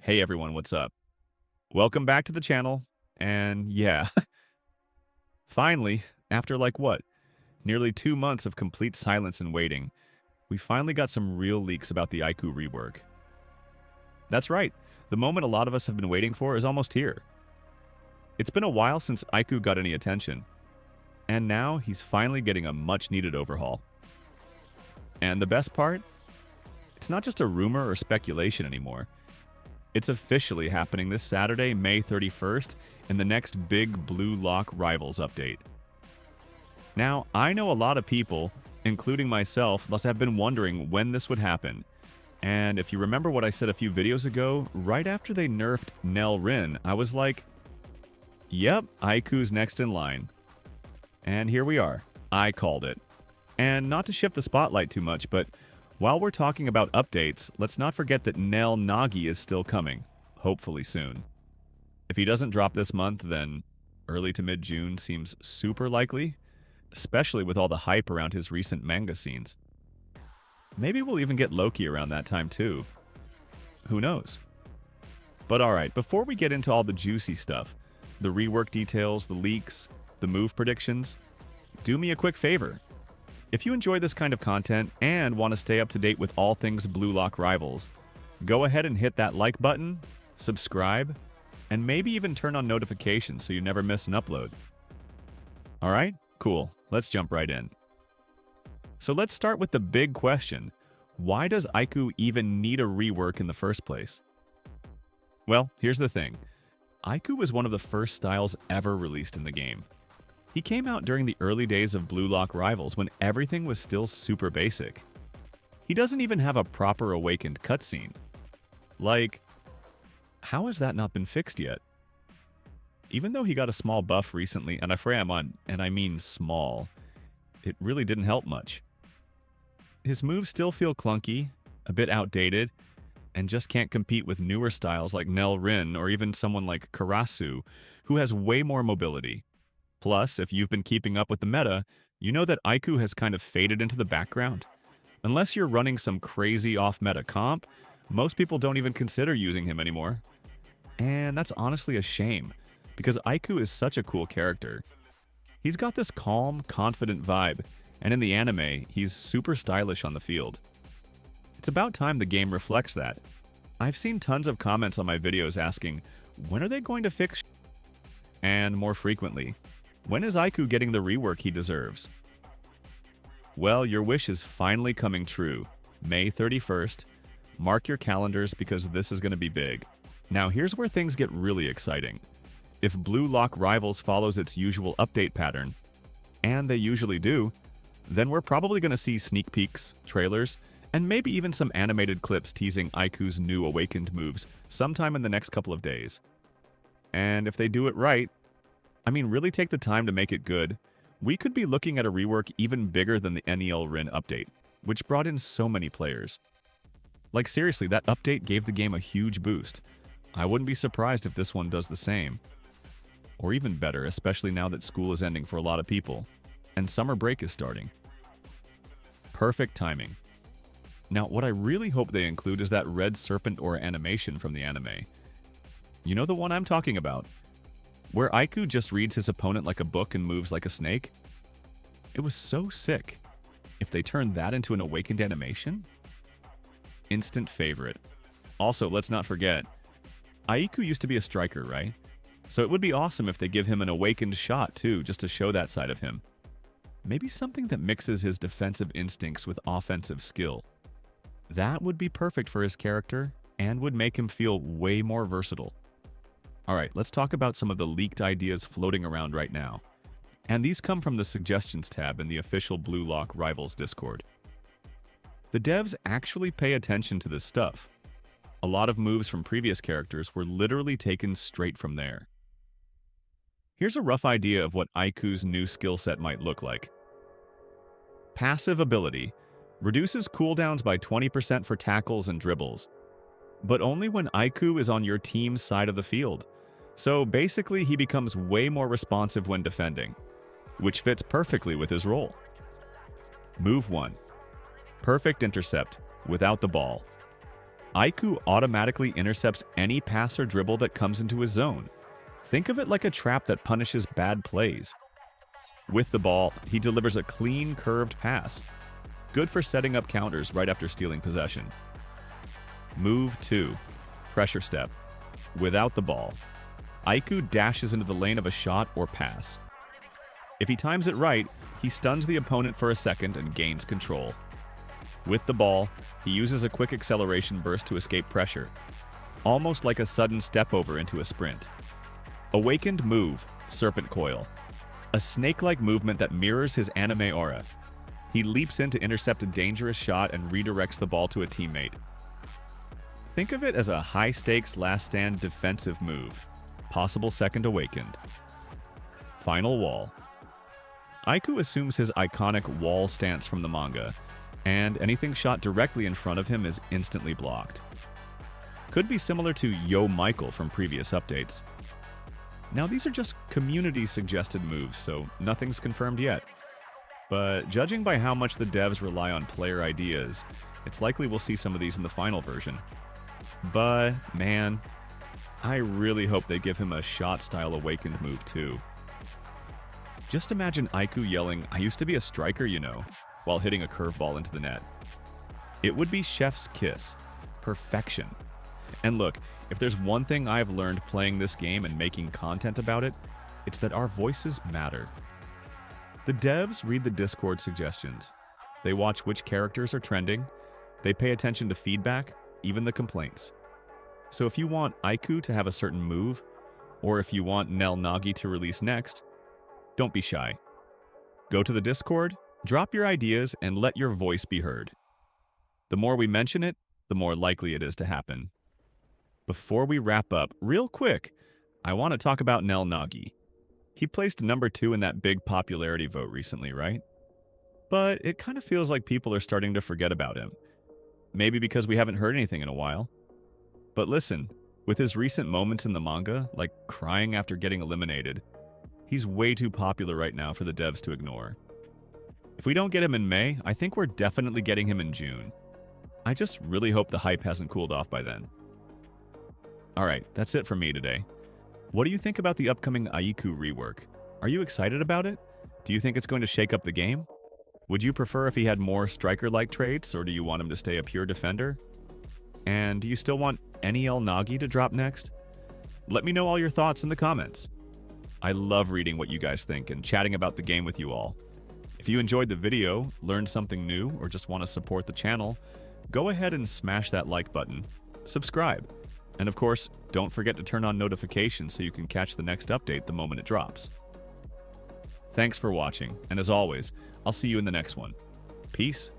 Hey everyone, what's up? Welcome back to the channel. And yeah, finally, after like what? Nearly 2 months of complete silence and waiting, we finally got some real leaks about the Aiku rework. That's right, the moment a lot of us have been waiting for is almost here. It's been a while since Aiku got any attention, and now he's finally getting a much-needed overhaul. And the best part? It's not just a rumor or speculation anymore. It's officially happening this Saturday, May 31st, in the next big Blue Lock Rivals update. Now, I know a lot of people, including myself, must have been wondering when this would happen. And if you remember what I said a few videos ago, right after they nerfed NEL Rin, I was like, yep, Aiku's next in line. And here we are. I called it. And not to shift the spotlight too much, but while we're talking about updates, let's not forget that NEL Nagi is still coming, hopefully soon. If he doesn't drop this month, then early to mid-June seems super likely, especially with all the hype around his recent manga scenes. Maybe we'll even get Loki around that time too. Who knows? But alright, before we get into all the juicy stuff, the rework details, the leaks, the move predictions, do me a quick favor. If you enjoy this kind of content and want to stay up to date with all things Blue Lock Rivals, go ahead and hit that like button, subscribe, and maybe even turn on notifications so you never miss an upload. Alright, cool. Let's jump right in. So let's start with the big question. Why does Aiku even need a rework in the first place? Well, here's the thing. Aiku was one of the first styles ever released in the game. He came out during the early days of Blue Lock Rivals when everything was still super basic. He doesn't even have a proper awakened cutscene. Like, how has that not been fixed yet? Even though he got a small buff recently, and I mean small, it really didn't help much. His moves still feel clunky, a bit outdated, and just can't compete with newer styles like NEL Rin or even someone like Karasu, who has way more mobility. Plus, if you've been keeping up with the meta, you know that Aiku has kind of faded into the background. Unless you're running some crazy off-meta comp, most people don't even consider using him anymore. And that's honestly a shame, because Aiku is such a cool character. He's got this calm, confident vibe, and in the anime, he's super stylish on the field. It's about time the game reflects that. I've seen tons of comments on my videos asking, when are they going to fix sh-? And more frequently, when is Aiku getting the rework he deserves? Well, your wish is finally coming true. May 31st. Mark your calendars because this is going to be big. Now here's where things get really exciting. If Blue Lock Rivals follows its usual update pattern, and they usually do, then we're probably going to see sneak peeks, trailers, and maybe even some animated clips teasing Aiku's new awakened moves sometime in the next couple of days. And if they do it right, really take the time to make it good, we could be looking at a rework even bigger than the NEL Rin update, which brought in so many players. Like seriously, that update gave the game a huge boost. I wouldn't be surprised if this one does the same. Or even better, especially now that school is ending for a lot of people, and summer break is starting. Perfect timing. Now, what I really hope they include is that red serpent or animation from the anime. You know the one I'm talking about? Where Aiku just reads his opponent like a book and moves like a snake? It was so sick. If they turned that into an awakened animation? Instant favorite. Also, let's not forget, Aiku used to be a striker, right? So it would be awesome if they give him an awakened shot too, just to show that side of him. Maybe something that mixes his defensive instincts with offensive skill. That would be perfect for his character and would make him feel way more versatile. Alright, let's talk about some of the leaked ideas floating around right now. And these come from the Suggestions tab in the official Blue Lock Rivals Discord. The devs actually pay attention to this stuff. A lot of moves from previous characters were literally taken straight from there. Here's a rough idea of what Aiku's new skill set might look like. Passive ability reduces cooldowns by 20% for tackles and dribbles, but only when Aiku is on your team's side of the field. So basically, he becomes way more responsive when defending, which fits perfectly with his role. Move 1. Perfect intercept, without the ball. Aiku automatically intercepts any pass or dribble that comes into his zone. Think of it like a trap that punishes bad plays. With the ball, he delivers a clean, curved pass. Good for setting up counters right after stealing possession. Move 2. Pressure step. Without the ball, Aiku dashes into the lane of a shot or pass. If he times it right, he stuns the opponent for a second and gains control. With the ball, he uses a quick acceleration burst to escape pressure, almost like a sudden step over into a sprint. Awakened move, Serpent Coil. A snake-like movement that mirrors his anime aura. He leaps in to intercept a dangerous shot and redirects the ball to a teammate. Think of it as a high-stakes last-stand defensive move. Possible second awakened. Final wall. Aiku assumes his iconic wall stance from the manga, and anything shot directly in front of him is instantly blocked. Could be similar to Yo Michael from previous updates. Now these are just community-suggested moves, so nothing's confirmed yet. But judging by how much the devs rely on player ideas, it's likely we'll see some of these in the final version. But, man, I really hope they give him a shot-style awakened move too. Just imagine Aiku yelling, "I used to be a striker, you know," while hitting a curveball into the net. It would be chef's kiss. Perfection. And look, if there's one thing I've learned playing this game and making content about it, it's that our voices matter. The devs read the Discord suggestions. They watch which characters are trending. They pay attention to feedback, even the complaints. So if you want Aiku to have a certain move, or if you want NEL Nagi to release next, don't be shy. Go to the Discord, drop your ideas, and let your voice be heard. The more we mention it, the more likely it is to happen. Before we wrap up, real quick, I want to talk about NEL Nagi. He placed number 2 in that big popularity vote recently, right? But it kind of feels like people are starting to forget about him. Maybe because we haven't heard anything in a while. But listen, with his recent moments in the manga, like crying after getting eliminated, he's way too popular right now for the devs to ignore. If we don't get him in May, I think we're definitely getting him in June. I just really hope the hype hasn't cooled off by then. Alright, that's it from me today. What do you think about the upcoming Aiku rework? Are you excited about it? Do you think it's going to shake up the game? Would you prefer if he had more striker-like traits, or do you want him to stay a pure defender? And do you still want NEL Nagi to drop next? Let me know all your thoughts in the comments. I love reading what you guys think and chatting about the game with you all. If you enjoyed the video, learned something new, or just want to support the channel, go ahead and smash that like button. Subscribe. And of course, don't forget to turn on notifications so you can catch the next update the moment it drops. Thanks for watching, and as always, I'll see you in the next one. Peace.